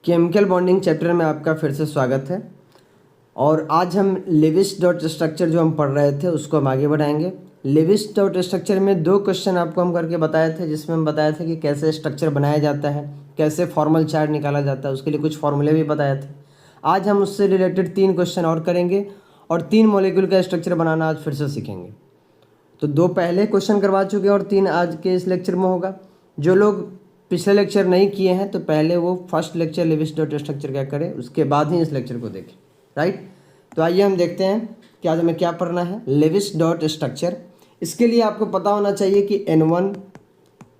Chemical bonding chapter में आपका फिर से स्वागत है। और आज हम लेविस डॉट स्ट्रक्चर जो हम पढ़ रहे थे उसको हम आगे बढ़ाएंगे। लेविस डॉट स्ट्रक्चर में 2 क्वेश्चन आपको हम करके बताए थे, जिसमें हम बताए थे कि कैसे स्ट्रक्चर बनाया जाता है, कैसे फॉर्मल चार्ट निकाला जाता है, उसके लिए कुछ फॉर्मूले भी बताए थे। आज हम उससे रिलेटेड 3 क्वेश्चन और करेंगे और 3 मॉलिक्यूल का स्ट्रक्चर बनाना आज फिर से सीखेंगे। तो 2 पहले क्वेश्चन करवा चुके हैं और 3 आज के इस लेक्चर में होगा। जो लोग पिछले लेक्चर नहीं किए हैं तो पहले वो first lecture Lewis dot structure क्या करें, उसके बाद ही इस लेक्चर को देखें। राइट, तो आइए हम देखते हैं कि आज हमें क्या पढ़ना है। लेविस डॉट स्ट्रक्चर, इसके लिए आपको पता होना चाहिए कि N1,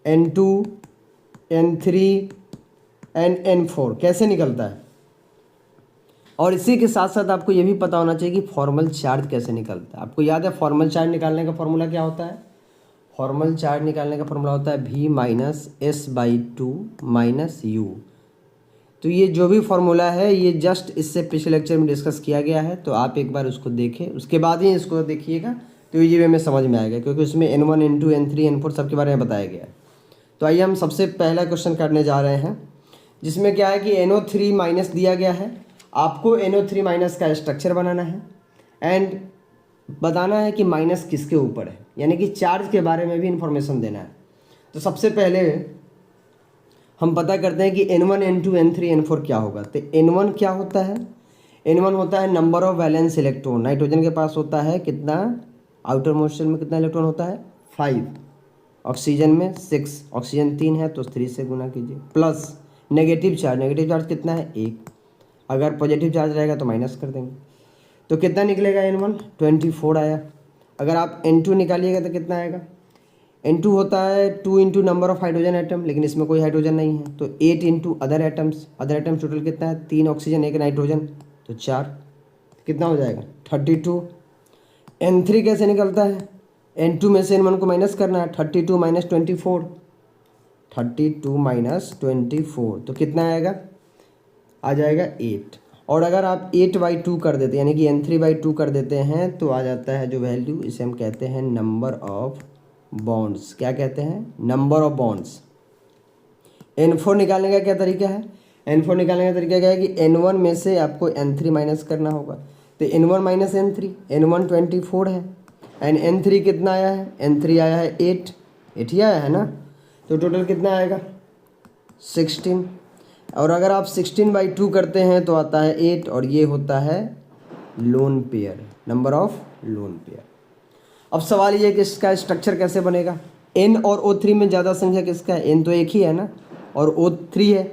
N2, N3 and N4 कैसे निकलता है, और इसी के साथ साथ आपको ये भी पता होना चाहिए कि फॉर्मल चार्ज कैसे निकलता है। आपको याद है फॉर्मल चार्ज निकालने का फॉर्मूला क्या होता है? फॉर्मल चार्ज निकालने का फॉर्मूला होता है V-S/2 - U। तो ये जो भी फॉर्मूला है ये जस्ट इससे पिछले लेक्चर में डिस्कस किया गया है, तो आप एक बार उसको देखें, उसके बाद ही इसको देखिएगा तो ये वे में समझ में आएगा, क्योंकि उसमें N1, N2, N3, N4 सब के बारे में बताया गया है। तो आइए हम सबसे पहला क्वेश्चन करने जा रहे हैं, जिसमें क्या है कि NO3- दिया गया है। आपको NO3- का स्ट्रक्चर बनाना है एंड बताना है कि माइनस किसके ऊपर है, यानी कि चार्ज के बारे में भी इंफॉर्मेशन देना है। तो सबसे पहले हम पता करते हैं कि N1, N2, N3, N4 क्या होगा। तो N1 क्या होता है? N1 होता है number of valence electron. Nitrogen के पास होता है कितना, आउटर मोस्ट शेल में कितना इलेक्ट्रॉन होता है? 5। ऑक्सीजन में 6, ऑक्सीजन 3 है तो 3 से गुना कीजिए। प्लस नेगेटिव चार्ज कितना है? 1। अगर पॉजिटिव चार्ज रहेगा तो माइनस कर देंगे, तो कितना निकलेगा? N1 24 आया। अगर आप N2 निकालिएगा तो कितना आएगा? N2 होता है 2 into number of hydrogen atom, लेकिन इसमें कोई हाइड्रोजन नहीं है, तो 8 into other atoms. Other atoms total कितना है? 3 ऑक्सीजन 1 नाइट्रोजन, तो 4। कितना हो जाएगा? 32। N3 कैसे निकलता है? N2 में से N1 को माइनस करना है। 32 - 24, 32 - 24, तो कितना आएगा? आ जाएगा 8। और अगर आप 8/2 कर देते हैं, यानी कि N3/2 कर देते हैं, तो आ जाता है जो वैल्यू, इसे हम कहते हैं नंबर ऑफ बॉन्ड्स। क्या कहते हैं? Number of bonds. N4 निकालने का क्या तरीका है? N4 निकालने का तरीका क्या है कि N1 में से आपको N3 माइनस करना होगा। तो N1 - N3, N1 24 है एंड N3 कितना आया है? N3 आया है 8 ही आया है ना, तो टोटल कितना आएगा? 16। और अगर आप 16/2 करते हैं तो आता है 8, और ये होता है lone pair, number of lone pair. अब सवाल ये है कि इसका स्ट्रक्चर कैसे बनेगा। N और O3 में ज़्यादा संख्या किसका है? N तो एक ही है ना, और O3 है,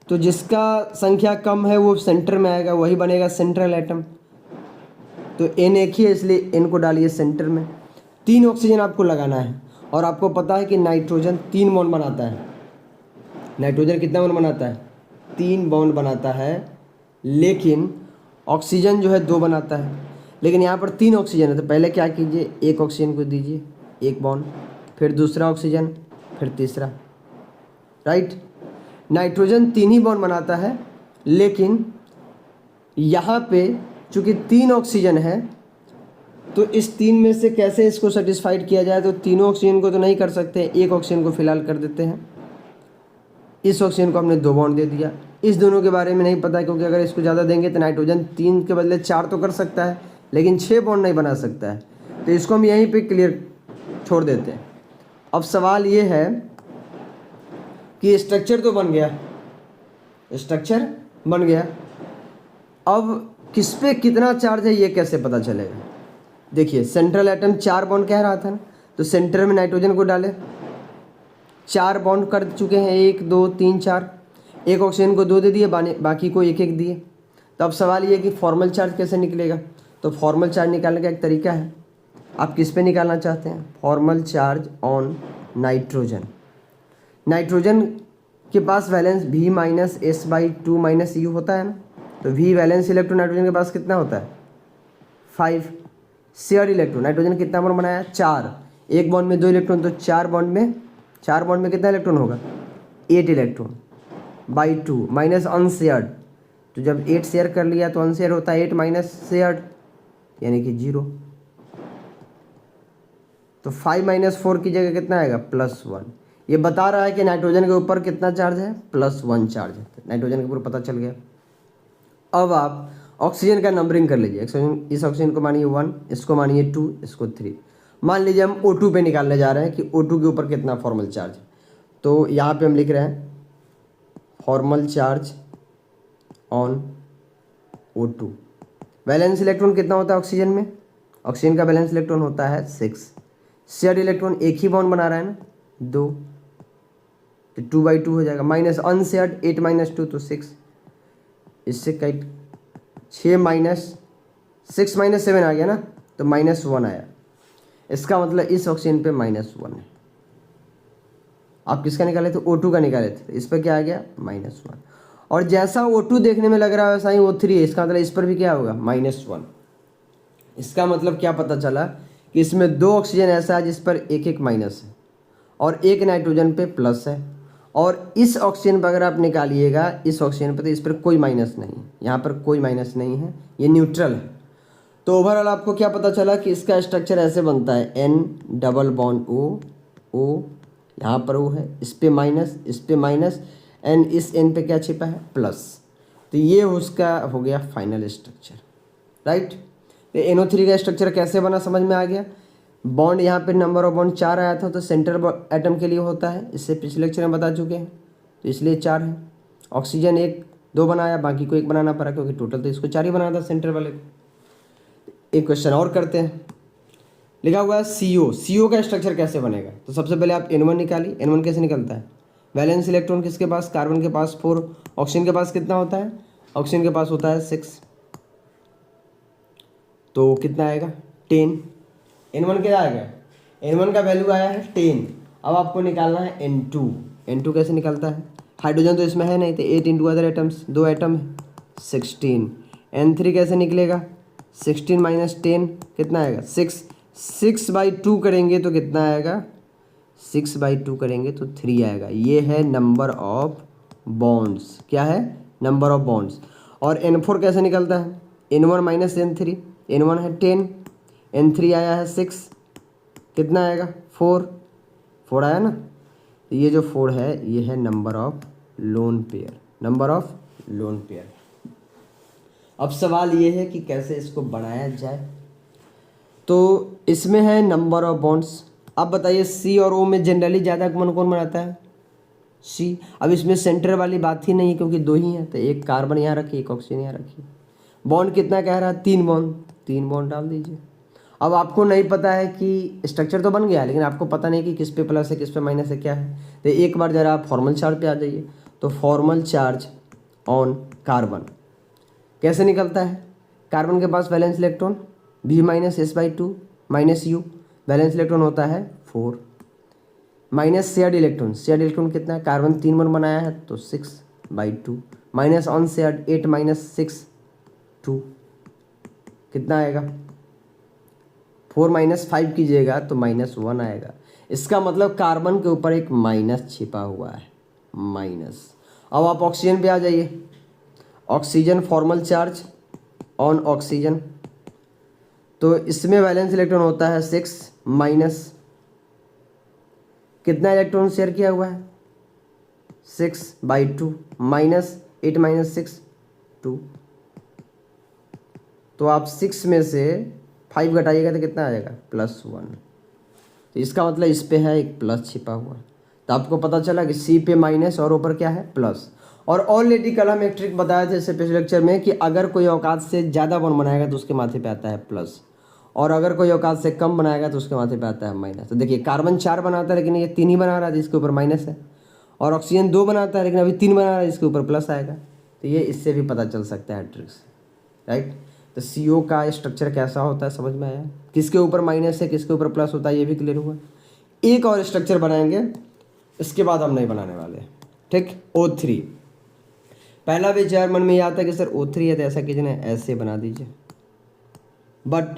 तो जिसका संख्या कम है वो सेंटर में आएगा, वही बनेगा सेंट्रल एटम। तो N एक ही है, इसलिए N को डालिए सेंटर में। 3 ऑक्सीजन आपको लगाना है, और आपको पता है कि नाइट्रोजन 3 बॉन्ड बनाता है। नाइट्रोजन कितना बॉन्ड बनाता है? 3 बॉन्ड बनाता है, लेकिन ऑक्सीजन जो है 2 बनाता है। लेकिन यहाँ पर 3 ऑक्सीजन है, तो पहले क्या कीजिए, 1 ऑक्सीजन को दीजिए 1 बॉन्ड, फिर दूसरा ऑक्सीजन, फिर तीसरा। राइट, नाइट्रोजन 3 ही बॉन्ड बनाता है, लेकिन यहाँ पे चूँकि 3 ऑक्सीजन है, तो इस 3 में से कैसे इसको सेटिस्फाइड किया जाए। तो तीनों ऑक्सीजन को तो नहीं कर सकते, 1 ऑक्सीजन को फिलहाल कर देते हैं। इस ऑक्सीजन को हमने 2 बॉन्ड दे दिया। इस दोनों के बारे में नहीं पता, क्योंकि अगर इसको ज़्यादा देंगे तो नाइट्रोजन 3 के बदले 4 तो कर सकता है, लेकिन 6 बॉन्ड नहीं बना सकता है, तो इसको हम यहीं पे क्लियर छोड़ देते हैं। अब सवाल ये है कि स्ट्रक्चर तो बन गया, स्ट्रक्चर बन गया, अब किस पे कितना चार्ज है ये कैसे पता चलेगा। देखिए सेंट्रल एटम 4 बॉन्ड कह रहा था ना, तो सेंटर में नाइट्रोजन को डाले, 4 बॉन्ड कर चुके हैं, 1 2 3 4। 1 ऑक्सीजन को 2 दे दिए, बाकी को 1 1 दिए। तो अब सवाल ये है कि फॉर्मल चार्ज कैसे निकलेगा। तो फॉर्मल चार्ज निकालने का एक तरीका है, आप किस पे निकालना चाहते हैं? Formal charge on nitrogen. Nitrogen के पास वैलेंस V-S/2 - U होता है ना, तो V वैलेंस इलेक्ट्रॉन नाइट्रोजन के पास कितना होता है? 5। शेयर इलेक्ट्रॉन, नाइट्रोजन कितना बॉन्ड बनाया? 4। 1 बॉन्ड में 2 इलेक्ट्रॉन, तो 4 बॉन्ड में कितना इलेक्ट्रॉन होगा? 8 इलेक्ट्रॉन बाई 2 माइनस अनशेयर्ड। तो जब 8 शेयर कर लिया तो अनशेयर होता है 8 माइनस शेयर्ड, यानी कि 0। तो 5 - 4 की जगह कितना आएगा? +1। ये बता रहा है कि नाइट्रोजन के ऊपर कितना चार्ज है, +1 चार्ज है। नाइट्रोजन के ऊपर पता चल गया। अब आप ऑक्सीजन का नंबरिंग कर लीजिए। इस ऑक्सीजन को मानिए 1, इसको मानिए 2, इसको 3। मान लीजिए हम O2 पे निकालने जा रहे हैं कि O2 के ऊपर कितना फॉर्मल चार्ज है। तो यहाँ पे हम लिख रहे हैं formal charge on O2। Valence electron कितना होता है ऑक्सीजन में? ऑक्सीजन का वैलेंस इलेक्ट्रॉन होता है 6। शेयर्ड इलेक्ट्रॉन एक ही बॉन्ड बना रहा है ना, 2, तो 2/2 हो जाएगा। माइनस अनशेयर्ड 8 - 2 तो 6, इससे कट 6 - 6 - 7 आ गया ना, तो -1 आया। इसका मतलब इस ऑक्सीजन पे -1 है। आप किसका निकाले थे? O2 का निकाले थे। इस पर क्या आ गया? -1। और जैसा O2 देखने में लग रहा है वैसा ही O3 है। इसका मतलब इस पर भी क्या होगा? -1। इसका मतलब क्या पता चला कि इसमें 2 ऑक्सीजन ऐसा है जिस पर एक एक माइनस है और एक नाइट्रोजन पे प्लस है। और इस ऑक्सीजन पर अगर आप निकालिएगा इस ऑक्सीजन पर, तो इस पर कोई माइनस नहीं है, यहाँ पर कोई माइनस नहीं है, ये न्यूट्रल है। तो ओवरऑल आपको क्या पता चला कि इसका स्ट्रक्चर ऐसे बनता है, N डबल बॉन्ड O, यहाँ पर O है, इस पे माइनस, इस पे माइनस, एंड इस N पे क्या छिपा है? प्लस। तो ये उसका हो गया फाइनल स्ट्रक्चर, राइट। तो NO3 का स्ट्रक्चर कैसे बना समझ में आ गया। बॉन्ड यहाँ पे नंबर ऑफ बॉन्ड 4 आया था, तो सेंटर एटम के लिए होता है, इससे पिछले लेक्चर में बता चुके हैं, तो इसलिए 4 है। ऑक्सीजन 1 2 बनाया, बाकी को 1 बनाना पड़ा क्योंकि टोटल तो इसको 4 ही बनाना था सेंटर वाले को। एक क्वेश्चन और करते हैं। लिखा हुआ है CO का स्ट्रक्चर कैसे बनेगा। तो सबसे पहले आप N1 निकालिए। N1 कैसे निकलता है? वैलेंस इलेक्ट्रॉन किसके पास? कार्बन के पास 4, ऑक्सीजन के पास कितना होता है? ऑक्सीजन के पास होता है 6, तो कितना आएगा? 10। N1 क्या आ गया? N1 का वैल्यू आया है 10। अब आपको निकालना है N2 कैसे निकलता है? हाइड्रोजन तो इसमें है नहीं, तो 8 × अदर एटम्स, 2 एटम है, 16। N3 कैसे निकलेगा? 16 - 10 कितना आएगा? 6। 6/2 करेंगे तो कितना आएगा? 6/2 करेंगे तो 3 आएगा। ये है नंबर ऑफ बॉन्ड्स। क्या है? Number of bonds. और N4 कैसे निकलता है? N1 - N3। N1 है 10, N3 आया है 6, कितना आएगा? 4 आया ना। तो ये जो 4 है ये है number of lone pair, number of lone pair. अब सवाल ये है कि कैसे इसको बनाया जाए। तो इसमें है नंबर ऑफ बॉन्ड्स। अब बताइए C और O में जनरली ज़्यादा कौन कौन बनाता है? C। अब इसमें सेंटर वाली बात ही नहीं है क्योंकि 2 ही हैं, तो एक कार्बन यहाँ रखिए, एक ऑक्सीजन यहाँ रखिए। बॉन्ड कितना कह रहा है? 3 बॉन्ड डाल दीजिए। अब आपको नहीं पता है कि स्ट्रक्चर तो बन गया है, लेकिन आपको पता नहीं कि किस पे प्लस है किस पे माइनस है, क्या है। तो एक बार जरा आप फॉर्मल चार्ज पे आ जाइए। तो फॉर्मल चार्ज ऑन कार्बन कैसे निकलता है? कार्बन के पास valence electron B - S/2 -U, valence electron होता है 4, माइनस शेयर्ड इलेक्ट्रॉन कितना है? कार्बन 3 बॉन्ड बनाया है तो 6/2, माइनस अनशेयर्ड 8 - 6 2, कितना आएगा? 4 - 5 कीजिएगा तो -1 आएगा। इसका मतलब कार्बन के ऊपर एक माइनस छिपा हुआ है, माइनस। अब आप ऑक्सीजन पे आ जाइए। Oxygen formal charge on oxygen, तो इसमें वैलेंस इलेक्ट्रॉन होता है 6 माइनस, कितना इलेक्ट्रॉन शेयर किया हुआ है? 6/2 माइनस 8 - 6 2। तो आप 6 में से 5 घटाइएगा तो कितना आ जाएगा? +1। तो इसका मतलब इस पे है एक प्लस छिपा हुआ। तो आपको पता चला कि C पे माइनस और ऊपर क्या है? प्लस। और ऑलरेडी कल हम एक ट्रिक बताए थे इससे पिछले लेक्चर में कि अगर कोई औकात से ज़्यादा बॉन्ड बनाएगा तो उसके माथे पे आता है प्लस, और अगर कोई औकात से कम बनाएगा तो उसके माथे पे आता है माइनस। तो देखिए कार्बन 4 बनाता है लेकिन ये 3 ही बना रहा है, इसके ऊपर माइनस है। और ऑक्सीजन 2 बनाता है लेकिन अभी 3 बना रहा है, इसके ऊपर प्लस आएगा। तो ये इससे भी पता चल सकता है ट्रिक्स, राइट। तो CO का स्ट्रक्चर कैसा होता है समझ में आया? किसके ऊपर माइनस है किसके ऊपर प्लस होता है ये भी क्लियर हुआ। एक और स्ट्रक्चर बनाएंगे, इसके बाद हम नहीं बनाने वाले, ठीक। O3 पहला विचार मन में ये आता है कि सर O3 है तो ऐसा कीजिए ना, ऐसे बना दीजिए। बट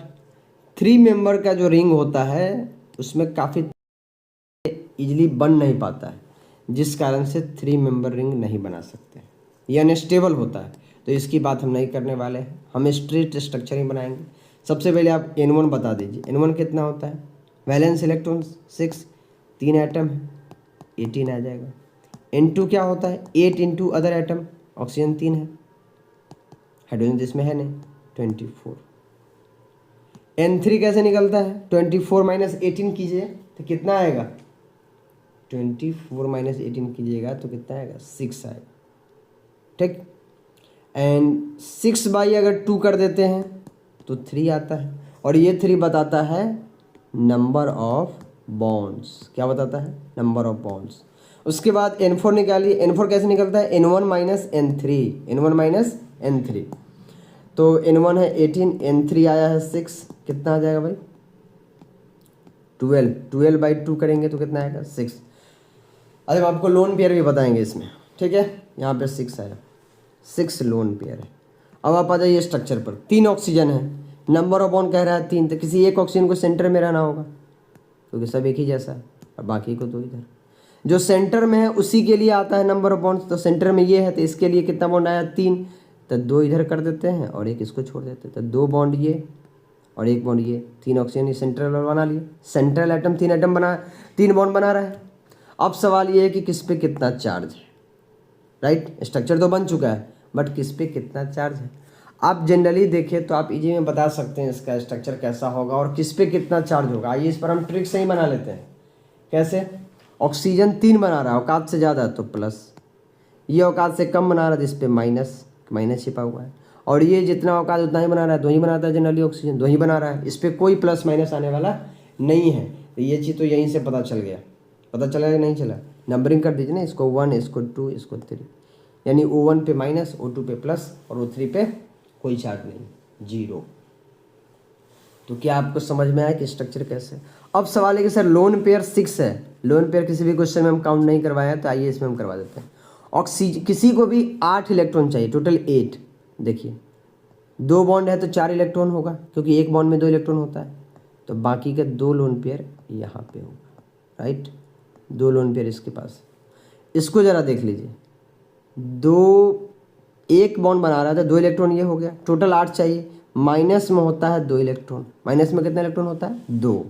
3 मेंबर का जो रिंग होता है उसमें काफ़ी इजीली बन नहीं पाता है, जिस कारण से 3 मेंबर रिंग नहीं बना सकते, ये अनस्टेबल होता है। तो इसकी बात हम नहीं करने वाले हैं, हम स्ट्रेट स्ट्रक्चर ही बनाएंगे। सबसे पहले आप N1 बता दीजिए। N1 कितना होता है? वैलेंस इलेक्ट्रॉन 6, 3 एटम है, 18 आ जाएगा। N2 क्या होता है, 8 इंटू अदर एटम, ऑक्सीजन 3 है, हाइड्रोजन जिसमें है नहीं, 24। N3 कैसे निकलता है, 24 माइनस 18 कीजिए तो कितना आएगा, 24 माइनस 18 कीजिएगा तो कितना आएगा, 6 आएगा, ठीक। एंड 6 बाई अगर 2 कर देते हैं तो 3 आता है, और ये 3 बताता है नंबर ऑफ बॉन्ड्स, क्या बताता है, नंबर ऑफ बॉन्ड्स। उसके बाद N4 निकालिए, N4 कैसे निकलता है, N1 minus N3, N1 minus N3, तो N1 है 18, N3 आया है 6, कितना आ जाएगा भाई, 12, 12 बाई 2 करेंगे तो कितना आएगा, 6। अरे हम आपको लोन पेयर भी बताएंगे इसमें, ठीक है। यहाँ पे 6 आया, 6 लोन पेयर है। अब आप आ जाइए स्ट्रक्चर पर, 3 ऑक्सीजन है, नंबर ऑफ बॉन्ड कह रहा है 3, तो किसी एक ऑक्सीजन को सेंटर में रहना होगा क्योंकि सब एक ही जैसा है, और बाकी को तो इधर, जो सेंटर में है उसी के लिए आता है नंबर ऑफ बॉन्ड्स। तो सेंटर में ये है तो इसके लिए कितना बॉन्ड आया, 3, तो 2 इधर कर देते हैं और एक इसको छोड़ देते हैं, तो 2 बॉन्ड ये और 1 बॉन्ड ये, 3 ऑक्सीजन ये सेंट्रल बना लिए, सेंट्रल एटम 3 एटम बना, 3 बॉन्ड बना रहा है। अब सवाल ये है कि किस पे कितना चार्ज है, राइट। स्ट्रक्चर तो बन चुका है बट किस पे कितना चार्ज है। आप जनरली देखें तो आप इजी में बता सकते हैं इसका स्ट्रक्चर कैसा होगा और किस पे कितना चार्ज होगा। आइए इस पर हम ट्रिक से ही बना लेते हैं। कैसे, ऑक्सीजन 3 बना रहा है, औकात से ज़्यादा तो प्लस, ये औकात से कम बना रहा है जिस पे माइनस, माइनस छिपा हुआ है, और ये जितना औकात उतना ही बना रहा है, 2 ही बनाता है जनरली, ऑक्सीजन 2 ही बना रहा है, इस पर कोई प्लस माइनस आने वाला नहीं है। तो ये चीज़ तो यहीं से पता चल गया, पता चला या नहीं चला। नंबरिंग कर दीजिए ना, इसको 1, इसको 2, इसको 3, यानी O1 पे माइनस, O2 पे प्लस और O3 पे कोई चार्ज नहीं, 0। तो क्या आपको समझ में आया कि स्ट्रक्चर कैसे। अब सवाल है कि सर लोन पेयर 6 है, लोन पेयर किसी भी क्वेश्चन में हम काउंट नहीं करवाया, तो आइए इसमें हम करवा देते हैं। ऑक्सीजन किसी को भी 8 इलेक्ट्रॉन चाहिए, टोटल 8। देखिए 2 बॉन्ड है तो 4 इलेक्ट्रॉन होगा क्योंकि एक बॉन्ड में 2 इलेक्ट्रॉन होता है, तो बाकी का 2 लोन पेयर यहाँ पे होगा, राइट। 2 लोन पेयर इसके पास। इसको ज़रा देख लीजिए, 1 बॉन्ड बना रहा था, 2 इलेक्ट्रॉन ये हो गया, टोटल 8 चाहिए। माइनस में होता है 2 इलेक्ट्रॉन, माइनस में कितना इलेक्ट्रॉन होता है, 2,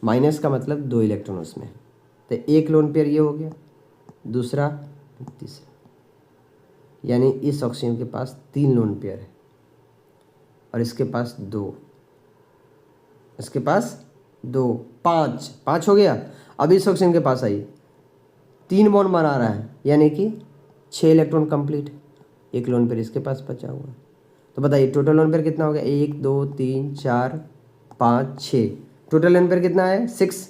माइनस का मतलब 2 इलेक्ट्रॉन उसमें, तो 1 लोन पेयर ये हो गया, दूसरा तीसरा, यानी इस ऑक्सीजन के पास 3 लोन पेयर है और इसके पास 2, इसके पास 2, 5 हो गया। अब इस ऑक्सीजन के पास आइए, 3 बॉन्ड बना रहा है यानी कि 6 इलेक्ट्रॉन कंप्लीट, 1 लोन पेयर इसके पास बचा हुआ है। तो बताइए टोटल लोन पेयर कितना हो गया, 1 2 3 4 5 6, टोटल लोन पेयर कितना है, 6,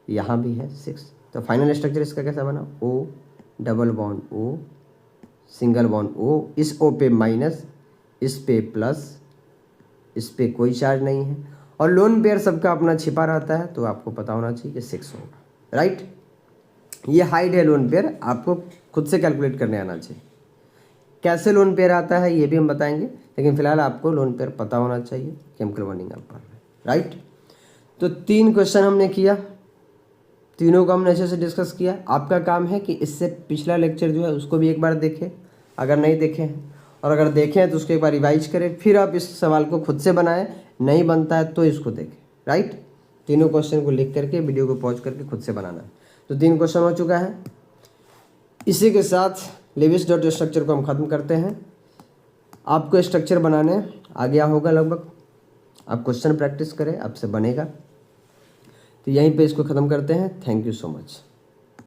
यहाँ भी है 6। तो फाइनल स्ट्रक्चर इसका कैसा बना, O double bond O, single bond O, इस O पे माइनस, इस पे प्लस, इस पे कोई चार्ज नहीं है, और लोन पेयर सबका अपना छिपा रहता है, तो आपको पता होना चाहिए कि 6 होगा, राइट। ये हाइट है लोन पेयर, आपको खुद से कैलकुलेट करने आना चाहिए। कैसे लोन पेयर आता है ये भी हम बताएंगे, लेकिन फिलहाल आपको लोन पेयर पता होना चाहिए, केमिकल बॉन्डिंग आप पढ़ रहे हैं, राइट। तो 3 क्वेश्चन हमने किया, तीनों को हमने अच्छे से डिस्कस किया। आपका काम है कि इससे पिछला लेक्चर जो है उसको भी एक बार देखें अगर नहीं देखे हैं, और अगर देखें हैं तो उसको एक बार रिवाइज करें, फिर आप इस सवाल को खुद से बनाएं, नहीं बनता है तो इसको देखें, राइट। तीनों क्वेश्चन को लिख करके वीडियो को पॉज करके खुद से बनाना है। तो 3 क्वेश्चन हो चुका है। इसी के साथ लेविस डॉट स्ट्रक्चर को हम ख़त्म करते हैं। आपको स्ट्रक्चर बनाने आ गया होगा लगभग, आप क्वेश्चन प्रैक्टिस करें, आपसे बनेगा। तो यहीं पे इसको ख़त्म करते हैं। Thank you so much.